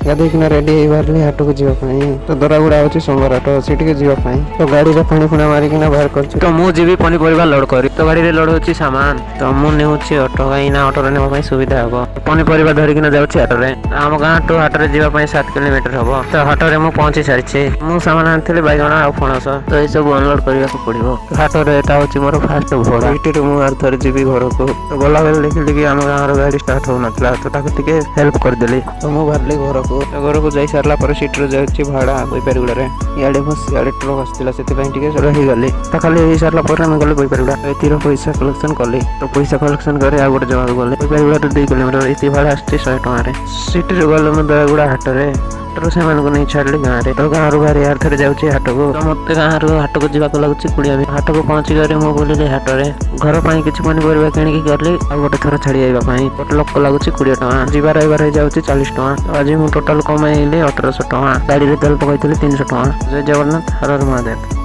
गाधेकिना ready हो बाहर हाट को जावाई तो दरागुड़ा हूँ सोमवार हाट से जावाई तो गाड़ी पानी पुणा मारिकिना बाहर कर तो मुझे पनीपरिया लोड कर तो गाड़ी लोड हो सामान तो मुझे ऑटो कहीं ऑटो ने सुविधा हम पनीपरिया धरिकिना जाऊँगी हाटरे आम गाँ टू हाटरे जावाई 7 किलोमीटर हम तो हाटरे मुझे पहुंची सारी मुझे सामान आनी बैगण आ फणस तो ये सब अनलोड करने को पड़ो हाटरे यहाँ हूँ मोर फास्ट भड़ा ये मुझे थर जी घर को तो गला बेले देखिली कि आम गाँव गाड़ी स्टार्ट हो नाला तो हेल्प करदेली तो मुझे बाहर घर को जाई सारा पर सीट्रे जाऊँगी भाड़ा बैपारगुड़ा इे बस इे ट्रक आसाला से रहीगली तो खाली हो सारा गली बैपारगुड़ा ये पैसा कलेक्शन कली तो पैसा कलेक्शन कर गोटे जगह गले बैपारगुड़ा 2 किलोमीटर ये भाड़ा आसती 100 टकर सीट्रे गले मुझे दयागुड़ा हाटरे से नहीं छाड़ी गाँव में तो गाँव बाहर यार थे जाऊँगी हाट को तो मत गाँव हाट को जावाक लगुच कुड़िया हाट को पहुँची गए मुझे बोलिली हाटरे घर पर किसी पनीपरिया किणिकी गली आ गोटे थर छाड़ी जावाई गोटे लोक लगुच 20 टଙ୍କା जीवार आइबार जाऊँगी 40 टଙ୍କା आज मुझे टोटाल कमाइली 1800 टଙ୍କା गाड़ी तेल पकई 300 टଙ୍କା जय जगन्नाथ हर हर महादेव।